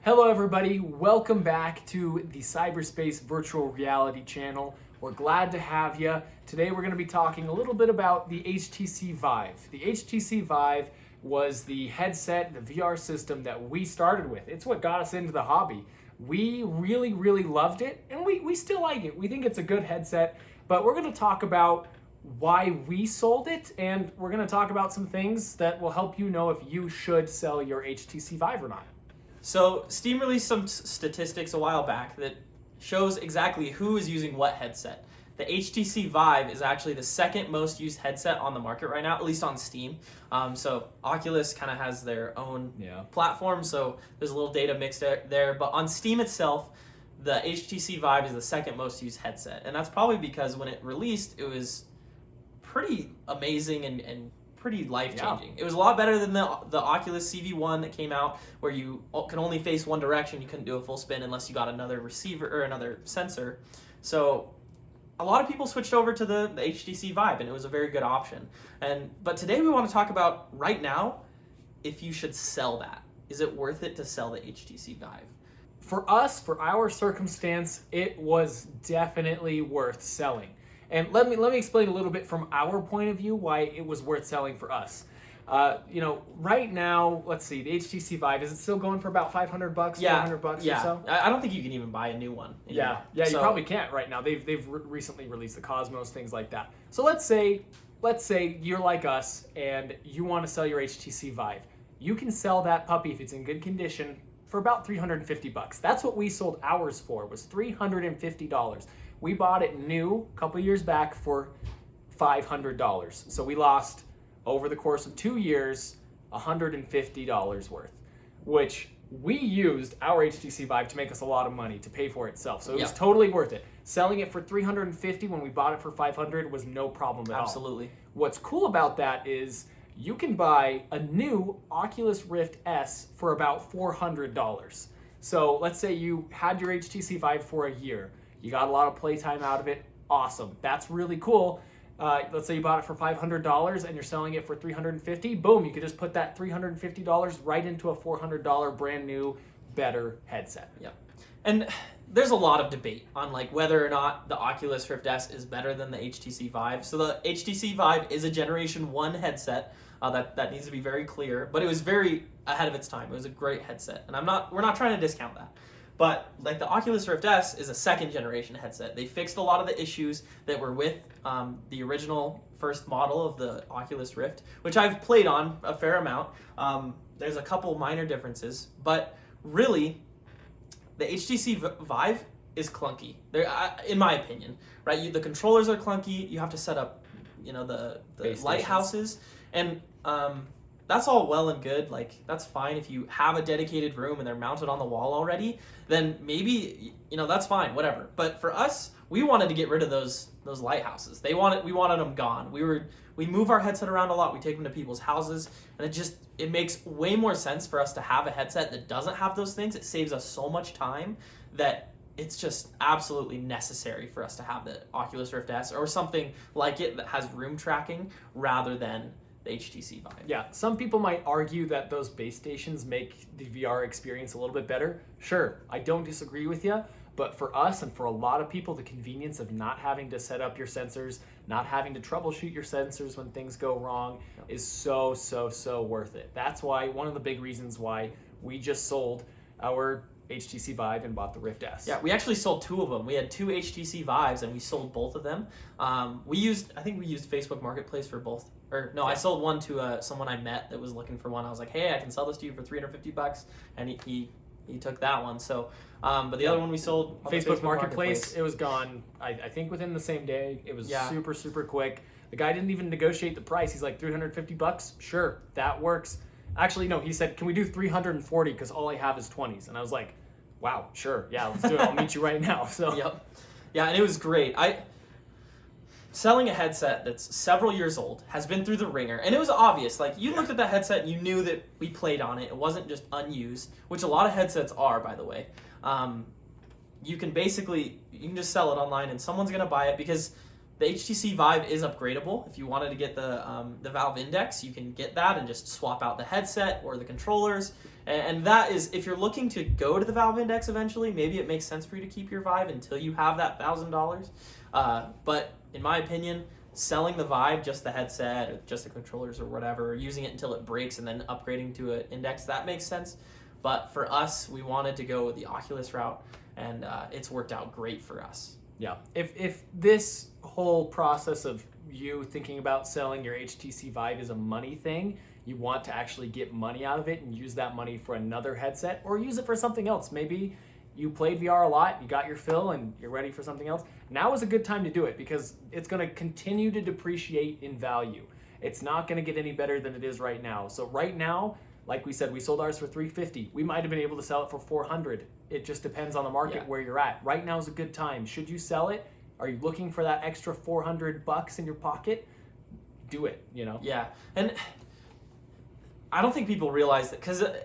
Hello everybody, welcome back to the Cyberspace Virtual Reality channel. We're glad to have you. Today we're going to be talking a little bit about the HTC Vive. The HTC Vive was the headset, the VR system that we started with. It's what got us into the hobby. We really loved it, and we still like it. We think it's a good headset, but we're going to talk about why we sold it, and we're going to talk about some things that will help you know if you should sell your HTC Vive or not. So Steam released some statistics a while back that shows exactly who is using what headset. The HTC Vive is actually the second most used headset on the market right now, at least on Steam. So Oculus kind of has their own platform, so there's a little data mixed there. But on Steam itself, the HTC Vive is the second most used headset. And that's probably because when it released, it was pretty amazing and pretty life-changing. It was a lot better than the Oculus CV1 that came out, where you could only face one direction. You couldn't do a full spin unless you got another receiver or another sensor. So a lot of people switched over to the HTC Vive, and it was a very good option. But today we want to talk about, right now, if you should sell that. Is it worth it to sell the HTC Vive? For us, for our circumstance, it was definitely worth selling. And let me explain a little bit from our point of view why it was worth selling for us. Right now, let's see, the HTC Vive, is it still going for about $500, $400 or so? I don't think you can even buy a new one anymore. You probably can't right now. They've recently released the Cosmos, things like that. So let's say you're like us and you want to sell your HTC Vive. You can sell that puppy if it's in good condition for about $350. That's what we sold ours for, was $350. We bought it new a couple years back for $500. So we lost, over the course of 2 years, $150 worth, which we used our HTC Vive to make us a lot of money to pay for itself. So it was totally worth it. Selling it for $350 when we bought it for $500 was no problem at all. Absolutely. What's cool about that is you can buy a new Oculus Rift S for about $400. So let's say you had your HTC Vive for a year. You got a lot of playtime out of it. Awesome. That's really cool. Let's say you bought it for $500 and you're selling it for $350. Boom, you could just put that $350 right into a $400 brand new, better headset. Yeah. And there's a lot of debate on whether or not the Oculus Rift S is better than the HTC Vive. So the HTC Vive is a Generation 1 headset. That needs to be very clear, but it was very ahead of its time. It was a great headset, and we're not trying to discount that. But the Oculus Rift S is a second generation headset. They fixed a lot of the issues that were with the original first model of the Oculus Rift, which I've played on a fair amount. There's a couple minor differences, but really, the HTC Vive is clunky. In my opinion, right? The controllers are clunky. You have to set up, the lighthouses, and that's all well and good. That's fine if you have a dedicated room and they're mounted on the wall already. Then maybe that's fine, whatever. But for us, we wanted to get rid of those lighthouses. We wanted them gone. We move our headset around a lot. We take them to people's houses, and it makes way more sense for us to have a headset that doesn't have those things. It saves us so much time that it's just absolutely necessary for us to have the Oculus Rift S or something like it that has room tracking rather than the HTC Vive. Yeah, some people might argue that those base stations make the VR experience a little bit better. Sure, I don't disagree with you, but for us and for a lot of people, the convenience of not having to set up your sensors, not having to troubleshoot your sensors when things go wrong is so worth it. That's why, one of the big reasons why we just sold our HTC Vive and bought the Rift S. Yeah, we actually sold two of them. We had two HTC Vives and we sold both of them. I think we used Facebook Marketplace for both. I sold one to someone I met that was looking for one. I was like, hey, I can sell this to you for $350, and he took that one. So, but the other one we sold on Facebook Marketplace, it was gone, I think within the same day. It was super quick. The guy didn't even negotiate the price. He's like, $350? Sure, that works. Actually, no, he said, can we do $340 because all I have is 20s? And I was like, wow, sure, yeah, let's do it. I'll meet you right now. So Yep. Yeah, and it was great. Selling a headset that's several years old, has been through the ringer, and it was obvious. You looked at that headset and you knew that we played on it. It wasn't just unused, which a lot of headsets are, by the way. You can just sell it online and someone's going to buy it because The HTC Vive is upgradable. If you wanted to get the Valve Index, you can get that and just swap out the headset or the controllers. And that is, if you're looking to go to the Valve Index eventually, maybe it makes sense for you to keep your Vive until you have that $1,000. But in my opinion, selling the Vive, just the headset or just the controllers or whatever, using it until it breaks and then upgrading to an Index, that makes sense. But for us, we wanted to go the Oculus route, and it's worked out great for us. Yeah. If this whole process of you thinking about selling your HTC Vive is a money thing, you want to actually get money out of it and use that money for another headset or use it for something else. Maybe you played VR a lot, you got your fill, and you're ready for something else. Now is a good time to do it because it's going to continue to depreciate in value. It's not going to get any better than it is right now. So right now, like we said, we sold ours for $350. We might have been able to sell it for $400. It just depends on the market where you're at. Right now is a good time. Should you sell it? Are you looking for that extra $400 in your pocket? Do it, you know? Yeah. And I don't think people realize that, because a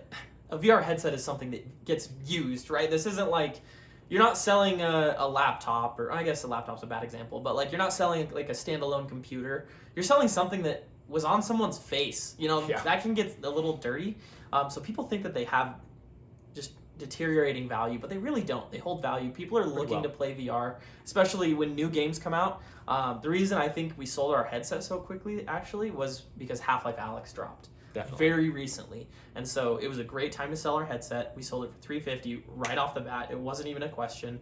VR headset is something that gets used, right? This isn't like, you're not selling a laptop, or I guess a laptop's a bad example, but like you're not selling like a standalone computer. You're selling something that was on someone's face. You know, that can get a little dirty. So people think that they have just deteriorating value, but they really don't. They hold value. People are looking to play VR, especially when new games come out. The reason I think we sold our headset so quickly actually was because Half-Life Alyx dropped. Definitely. Very recently. And so it was a great time to sell our headset. We sold it for $350 right off the bat. It wasn't even a question.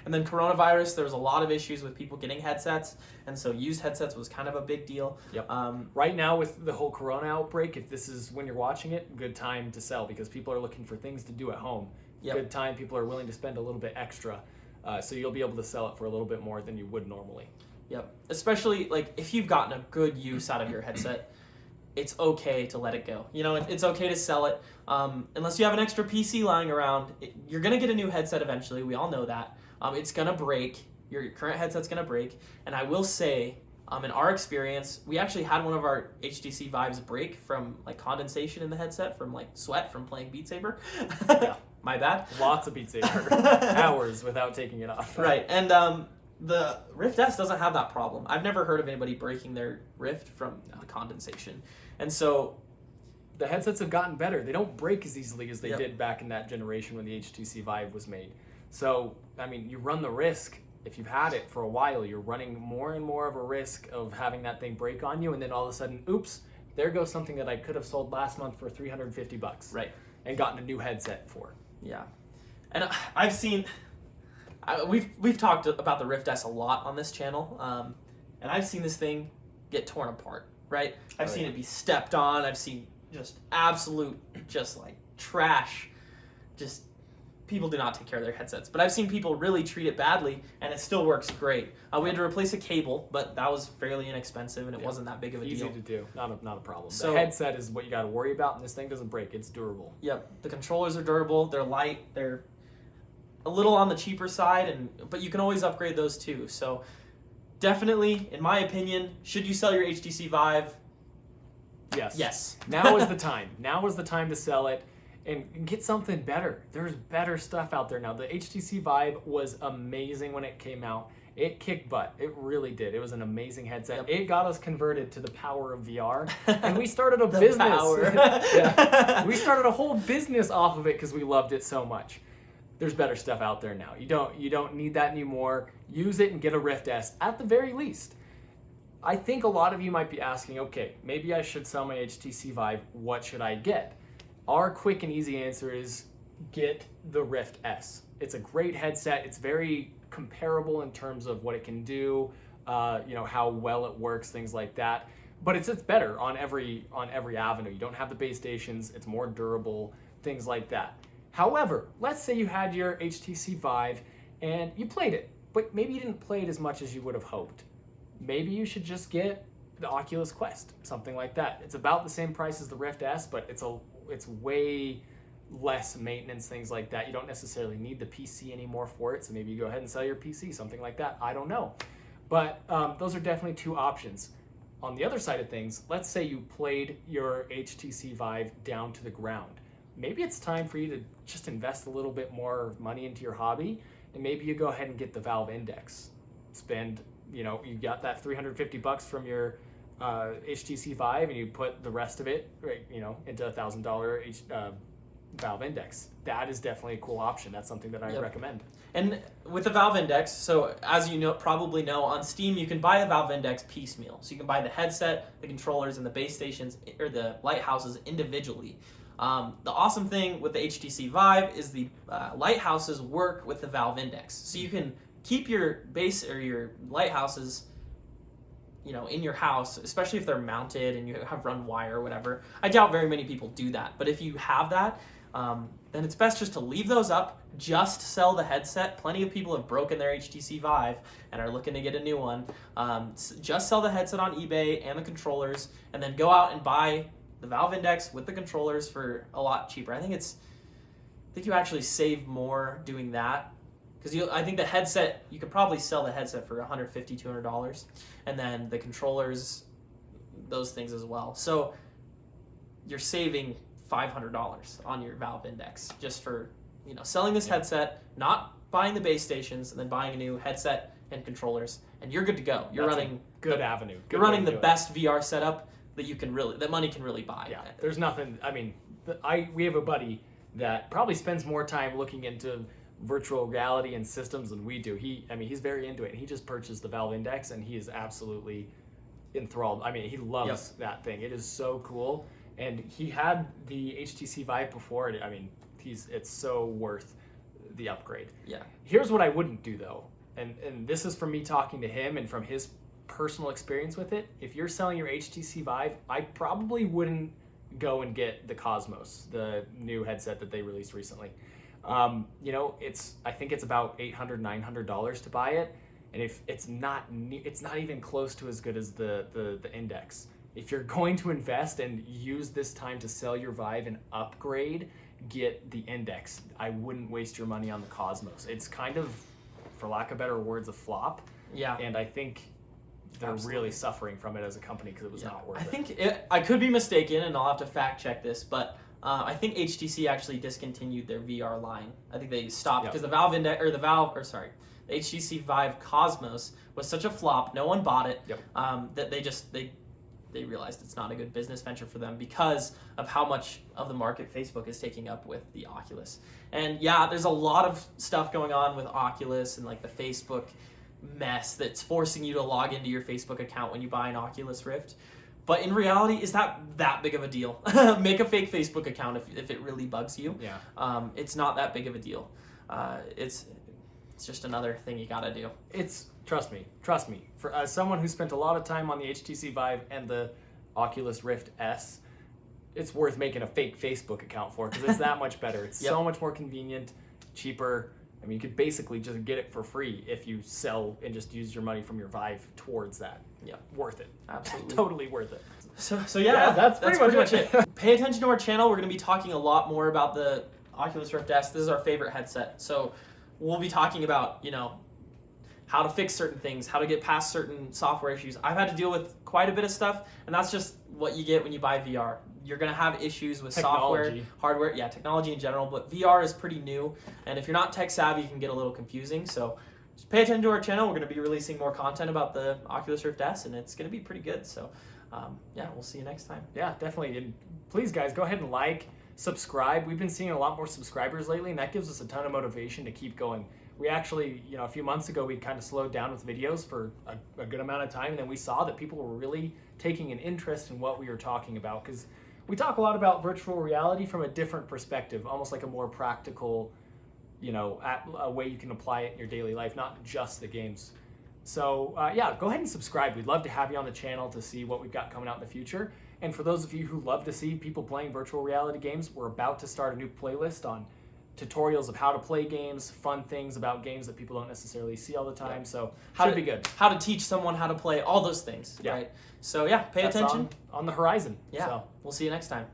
And then coronavirus, there was a lot of issues with people getting headsets, and so used headsets was kind of a big deal. Yep. Right now with the whole corona outbreak, if this is when you're watching it, good time to sell because people are looking for things to do at home. Yep. Good time, people are willing to spend a little bit extra, so you'll be able to sell it for a little bit more than you would normally. Yep. Especially like if you've gotten a good use out of your headset, it's okay to let it go. You know, it's okay to sell it. Unless you have an extra PC lying around, you're going to get a new headset eventually. We all know that. It's going to break. Your current headset's going to break. And I will say, in our experience, we actually had one of our HTC Vives break from like condensation in the headset, from like sweat from playing Beat Saber. Yeah. My bad. Lots of Beat Saber. Hours without taking it off. Right. And the Rift S doesn't have that problem. I've never heard of anybody breaking their Rift from the condensation. And so the headsets have gotten better. They don't break as easily as they did back in that generation when the HTC Vive was made. So, I mean, you run the risk, if you've had it for a while, you're running more and more of a risk of having that thing break on you, and then all of a sudden, oops, there goes something that I could have sold last month for $350. Right. And gotten a new headset for. Yeah. And I've seen... we've talked about the Rift S a lot on this channel, and I've seen this thing get torn apart, right? I've seen it be stepped on. I've seen just absolute, just like trash. Just people do not take care of their headsets. But I've seen people really treat it badly, and it still works great. We had to replace a cable, but that was fairly inexpensive, and it wasn't that big of a deal. Easy to do, not a problem. So, the headset is what you got to worry about, and this thing doesn't break. It's durable. Yep. The controllers are durable. They're light. They're a little on the cheaper side, but you can always upgrade those too. So definitely, in my opinion, should you sell your HTC Vive? Yes. Yes. Now is the time. Now is the time to sell it and get something better. There's better stuff out there now. The HTC Vive was amazing when it came out. It kicked butt. It really did. It was an amazing headset. Yep. It got us converted to the power of VR, and we started a business. Power. Yeah. We started a whole business off of it because we loved it so much. There's better stuff out there now. You don't need that anymore. Use it and get a Rift S at the very least. I think a lot of you might be asking, okay, maybe I should sell my HTC Vive. What should I get? Our quick and easy answer is get the Rift S. It's a great headset. It's very comparable in terms of what it can do, how well it works, things like that. But it's better on every avenue. You don't have the base stations. It's more durable, things like that. However, let's say you had your HTC Vive and you played it, but maybe you didn't play it as much as you would have hoped. Maybe you should just get the Oculus Quest, something like that. It's about the same price as the Rift S, but it's way less maintenance, things like that. You don't necessarily need the PC anymore for it, so maybe you go ahead and sell your PC, something like that. I don't know. But those are definitely two options. On the other side of things, let's say you played your HTC Vive down to the ground. Maybe it's time for you to just invest a little bit more money into your hobby, and maybe you go ahead and get the Valve Index. Spend you got that $350 from your HTC Vive, and you put the rest of it, right, into $1,000 Valve Index. That is definitely a cool option. That's something that I recommend. And with the Valve Index, so as you probably know, on Steam you can buy the Valve Index piecemeal. So you can buy the headset, the controllers, and the base stations or the lighthouses individually. The awesome thing with the HTC Vive is the lighthouses work with the Valve Index. So you can keep your base or your lighthouses in your house, especially if they're mounted and you have run wire or whatever. I doubt very many people do that, but if you have that, then it's best just to leave those up, just sell the headset. Plenty of people have broken their HTC Vive and are looking to get a new one. Just sell the headset on eBay and the controllers, and then go out and buy the Valve Index with the controllers for a lot cheaper. I think you actually save more doing that, because I think the headset, you could probably sell the headset for $150, $200, and then the controllers, those things as well. So you're saving $500 on your Valve Index just for selling this headset, not buying the base stations, and then buying a new headset and controllers, and you're good to go. You're running good avenue. You're running the best VR setup that money can really buy. Yeah, there's nothing. I mean, we have a buddy that probably spends more time looking into virtual reality and systems than we do. He's very into it, and he just purchased the Valve Index, and he is absolutely enthralled. I mean, he loves that thing. It is so cool, and he had the HTC Vive before it. I mean, it's so worth the upgrade. Yeah. Here's what I wouldn't do though, and this is from me talking to him and from his personal experience with it. If you're selling your HTC Vive, I probably wouldn't go and get the Cosmos, the new headset that they released recently. I think it's about $800, $900 to buy it, and if it's not even close to as good as the Index. If you're going to invest and use this time to sell your Vive and upgrade, get the Index. I wouldn't waste your money on the Cosmos. It's kind of, for lack of better words, a flop. Yeah. And I think they're really suffering from it as a company because it was not worth it. I could be mistaken, and I'll have to fact check this, but I think HTC actually discontinued their VR line. I think they stopped because the HTC Vive Cosmos was such a flop. No one bought it. That they realized it's not a good business venture for them because of how much of the market Facebook is taking up with the Oculus. And yeah, there's a lot of stuff going on with Oculus and like the Facebook mess that's forcing you to log into your Facebook account when you buy an Oculus Rift. But in reality, is that big of a deal? Make a fake Facebook account if it really bugs you. Yeah. It's not that big of a deal. It's just another thing you gotta do. Trust me. For as someone who spent a lot of time on the HTC Vive and the Oculus Rift S, it's worth making a fake Facebook account for because it's that much better. It's so much more convenient, cheaper. I mean, you could basically just get it for free if you sell and just use your money from your Vive towards that. Yeah. Worth it. Absolutely. Totally worth it. So that's pretty much it. Pay attention to our channel. We're going to be talking a lot more about the Oculus Rift S. This is our favorite headset. So we'll be talking about, how to fix certain things, how to get past certain software issues. I've had to deal with quite a bit of stuff, and that's just what you get when you buy VR. You're going to have issues with software, hardware, technology in general, but VR is pretty new, and if you're not tech savvy, it can get a little confusing. So just pay attention to our channel. We're going to be releasing more content about the Oculus Rift S, and it's going to be pretty good. So we'll see you next time. Yeah, definitely. And please, guys, go ahead and subscribe. We've been seeing a lot more subscribers lately, and that gives us a ton of motivation to keep going. We actually, a few months ago, we kind of slowed down with videos for a good amount of time, and then we saw that people were really taking an interest in what we were talking about, because we talk a lot about virtual reality from a different perspective, almost like a more practical, a way you can apply it in your daily life, not just the games. So, go ahead and subscribe. We'd love to have you on the channel to see what we've got coming out in the future. And for those of you who love to see people playing virtual reality games, we're about to start a new playlist on tutorials of how to play games, fun things about games that people don't necessarily see all the time. So should be good. How to teach someone how to play, all those things, right? So pay attention. On the horizon. Yeah, so. We'll see you next time.